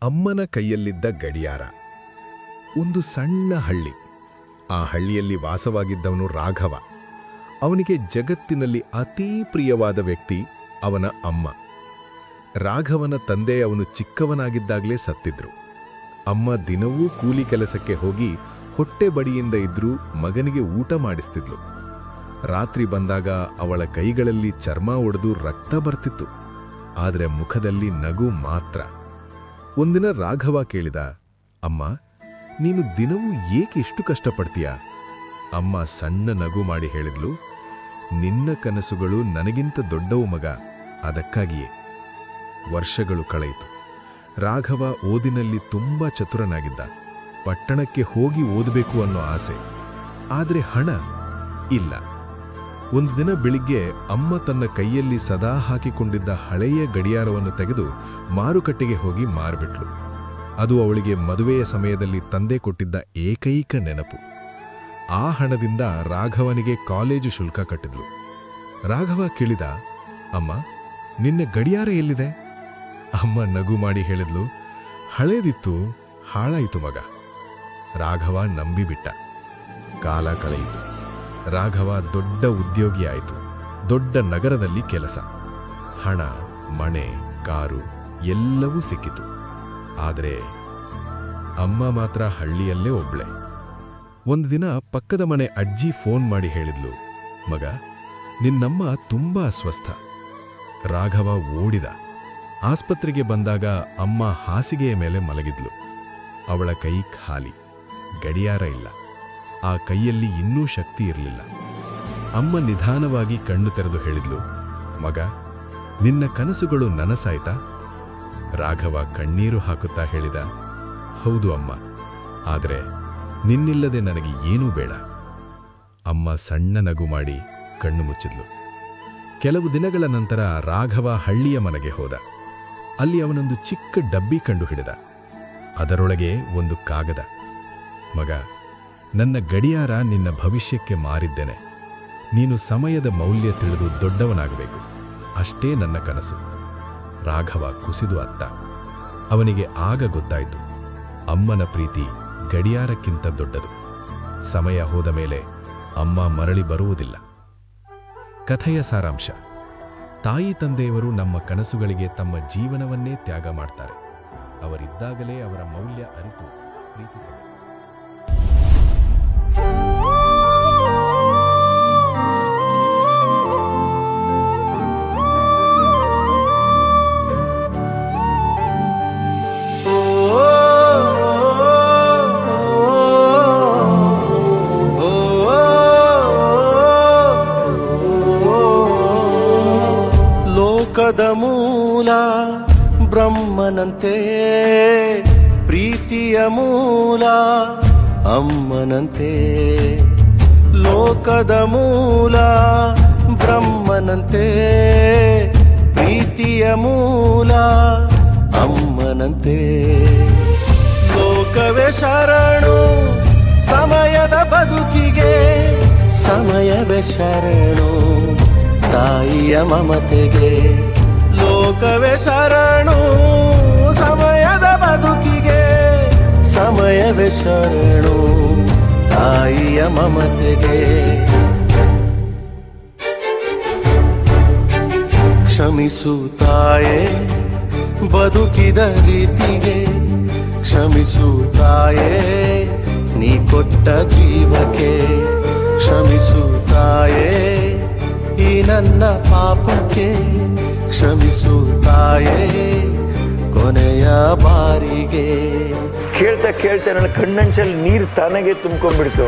ಅಮ್ಮನ ಕೈಯಲ್ಲಿದ್ದ ಗಡಿಯಾರ. ಒಂದು ಸಣ್ಣ ಹಳ್ಳಿ. ಆ ಹಳ್ಳಿಯಲ್ಲಿ ವಾಸವಾಗಿದ್ದವನು ರಾಘವ. ಅವನಿಗೆ ಜಗತ್ತಿನಲ್ಲಿ ಅತೀ ಪ್ರಿಯವಾದ ವ್ಯಕ್ತಿ ಅವನ ಅಮ್ಮ. ರಾಘವನ ತಂದೆ ಅವನು ಚಿಕ್ಕವನಾಗಿದ್ದಾಗಲೇ ಸತ್ತಿದ್ರು. ಅಮ್ಮ ದಿನವೂ ಕೂಲಿ ಕೆಲಸಕ್ಕೆ ಹೋಗಿ ಹೊಟ್ಟೆ ಬಡಿಯಿಂದ ಇದ್ರೂ ಮಗನಿಗೆ ಊಟ ಮಾಡಿಸ್ತಿದ್ಲು. ರಾತ್ರಿ ಬಂದಾಗ ಅವಳ ಕೈಗಳಲ್ಲಿ ಚರ್ಮ ಒಡೆದು ರಕ್ತ ಬರ್ತಿತ್ತು, ಆದರೆ ಮುಖದಲ್ಲಿ ನಗು ಮಾತ್ರ. ಒಂದಿನ ರಾಘವ ಕೇಳಿದ, ಅಮ್ಮ, ನೀನು ದಿನವೂ ಏಕೆ ಇಷ್ಟು ಕಷ್ಟಪಡ್ತೀಯ? ಅಮ್ಮ ಸಣ್ಣ ನಗು ಮಾಡಿ ಹೇಳಿದ್ಲು, ನಿನ್ನ ಕನಸುಗಳು ನನಗಿಂತ ದೊಡ್ಡವು ಮಗ, ಅದಕ್ಕಾಗಿಯೇ. ವರ್ಷಗಳು ಕಳೆಯಿತು. ರಾಘವ ಓದಿನಲ್ಲಿ ತುಂಬಾ ಚತುರನಾಗಿದ್ದ. ಪಟ್ಟಣಕ್ಕೆ ಹೋಗಿ ಓದಬೇಕು ಅನ್ನೋ ಆಸೆ, ಆದರೆ ಹಣ ಇಲ್ಲ. ಒಂದು ದಿನ ಬೆಳಿಗ್ಗೆ ಅಮ್ಮ ತನ್ನ ಕೈಯಲ್ಲಿ ಸದಾ ಹಾಕಿಕೊಂಡಿದ್ದ ಹಳೆಯ ಗಡಿಯಾರವನ್ನು ತೆಗೆದು ಮಾರುಕಟ್ಟೆಗೆ ಹೋಗಿ ಮಾರ್ಬಿಟ್ಲು. ಅದು ಅವಳಿಗೆ ಮದುವೆಯ ಸಮಯದಲ್ಲಿ ತಂದೆ ಕೊಟ್ಟಿದ್ದ ಏಕೈಕ ನೆನಪು. ಆ ಹಣದಿಂದ ರಾಘವನಿಗೆ ಕಾಲೇಜು ಶುಲ್ಕ ಕಟ್ಟಿದ್ಲು. ರಾಘವ ಕೇಳಿದ, ಅಮ್ಮ, ನಿನ್ನ ಗಡಿಯಾರ ಎಲ್ಲಿದೆ? ಅಮ್ಮ ನಗು ಮಾಡಿ ಹೇಳಿದ್ಲು, ಹಳೇದಿತ್ತು, ಹಾಳಾಯಿತು ಮಗ. ರಾಘವ ನಂಬಿಬಿಟ್ಟ. ಕಾಲ ಕಳೆಯಿತು. ರಾಘವ ದೊಡ್ಡ ಉದ್ಯೋಗಿಯಾಯಿತು. ದೊಡ್ಡ ನಗರದಲ್ಲಿ ಕೆಲಸ. ಹಣ, ಮನೆ, ಕಾರು ಎಲ್ಲವೂ ಸಿಕ್ಕಿತು. ಆದರೆ ಅಮ್ಮ ಮಾತ್ರ ಹಳ್ಳಿಯಲ್ಲೇ ಒಬ್ಳೆ. ಒಂದು ದಿನ ಪಕ್ಕದ ಮನೆ ಅಜ್ಜಿ ಫೋನ್ ಮಾಡಿ ಹೇಳಿದ್ಲು, ಮಗ, ನಿನ್ನಮ್ಮ ತುಂಬಾ ಅಸ್ವಸ್ಥ. ರಾಘವ ಓಡಿದ. ಆಸ್ಪತ್ರೆಗೆ ಬಂದಾಗ ಅಮ್ಮ ಹಾಸಿಗೆಯ ಮೇಲೆ ಮಲಗಿದ್ಲು. ಅವಳ ಕೈ ಖಾಲಿ, ಗಡಿಯಾರ ಇಲ್ಲ. ಆ ಕೈಯಲ್ಲಿ ಇನ್ನೂ ಶಕ್ತಿ ಇರಲಿಲ್ಲ. ಅಮ್ಮ ನಿಧಾನವಾಗಿ ಕಣ್ಣು ತೆರೆದು ಹೇಳಿದ್ಲು, ಮಗ, ನಿನ್ನ ಕನಸುಗಳು ನನಸಾಯ್ತಾ? ರಾಘವ ಕಣ್ಣೀರು ಹಾಕುತ್ತಾ ಹೇಳಿದ, ಹೌದು ಅಮ್ಮ, ಆದರೆ ನಿನ್ನಿಲ್ಲದೆ ನನಗೆ ಏನೂ ಬೇಡ. ಅಮ್ಮ ಸಣ್ಣ ನಗು ಮಾಡಿ ಕಣ್ಣು ಮುಚ್ಚಿದ್ಲು. ಕೆಲವು ದಿನಗಳ ನಂತರ ರಾಘವ ಹಳ್ಳಿಯ ಮನೆಗೆ ಹೋದ. ಅಲ್ಲಿ ಅವನೊಂದು ಚಿಕ್ಕ ಡಬ್ಬಿ ಕಂಡು ಹಿಡಿದ. ಅದರೊಳಗೆ ಒಂದು ಕಾಗದ. ಮಗ, ನನ್ನ ಗಡಿಯಾರ ನಿನ್ನ ಭವಿಷ್ಯಕ್ಕೆ ಮಾರಿದ್ದೇನೆ. ನೀನು ಸಮಯದ ಮೌಲ್ಯ ತಿಳಿದು ದೊಡ್ಡವನಾಗಬೇಕು, ಅಷ್ಟೇ ನನ್ನ ಕನಸು. ರಾಘವ ಕುಸಿದು ಅತ್ತ. ಅವನಿಗೆ ಆಗ ಗೊತ್ತಾಯಿತು, ಅಮ್ಮನ ಪ್ರೀತಿ ಗಡಿಯಾರಕ್ಕಿಂತ ದೊಡ್ಡದು. ಸಮಯ ಹೋದ ಮೇಲೆ ಅಮ್ಮ ಮರಳಿ ಬರುವುದಿಲ್ಲ. ಕಥೆಯ ಸಾರಾಂಶ: ತಾಯಿ ತಂದೆಯವರು ನಮ್ಮ ಕನಸುಗಳಿಗೆ ತಮ್ಮ ಜೀವನವನ್ನೇ ತ್ಯಾಗ ಮಾಡ್ತಾರೆ. ಅವರಿದ್ದಾಗಲೇ ಅವರ ಮೌಲ್ಯ ಅರಿತು ಪ್ರೀತಿಸಬೇಕು. ಲೋಕದ ಮೂಲ ಬ್ರಹ್ಮನಂತೆ, ಪ್ರೀತಿಯ ಮೂಲ ಅಮ್ಮನಂತೆ. ಲೋಕದ ಮೂಲ ಬ್ರಹ್ಮನಂತೆ, ಪ್ರೀತಿಯ ಮೂಲ ಅಮ್ಮನಂತೆ. ಲೋಕವೇ ಶರಣು ಸಮಯದ ಬದುಕಿಗೆ, ಸಮಯವೇ ಶರಣು ತಾಯಿಯ ಮಮತೆಗೆ. ಲೋಕವೇ ಶರಣು ಸಮಯದ ಬದುಕಿಗೆ, ಸಮಯವೇ ಶರಣು ತಾಯಿಯ ಮಮತೆಗೆ. ಕ್ಷಮಿಸು ತಾಯೇ ಬದುಕಿದ ರೀತಿಗೆ, ಕ್ಷಮಿಸು ತಾಯೇ ನೀ ಕೊಟ್ಟ ಜೀವಕ್ಕೆ. ಕ್ಷಮಿಸು ತಾಯೇ ಈ ನನ್ನ ಪಾಪಕ್ಕೆ, ಕ್ಷಮಿಸು ತಾಯೇ ಕೊನೆಯ ಬಾರಿಗೆ. ಕೇಳ್ತಾ ಕೇಳ್ತಾ ನನ್ನ ಕಣ್ಣಂಚಲ್ಲಿ ನೀರು ತಾನಾಗೆ ತುಂಬ್ಕೊಂಡ್ಬಿಡ್ತು.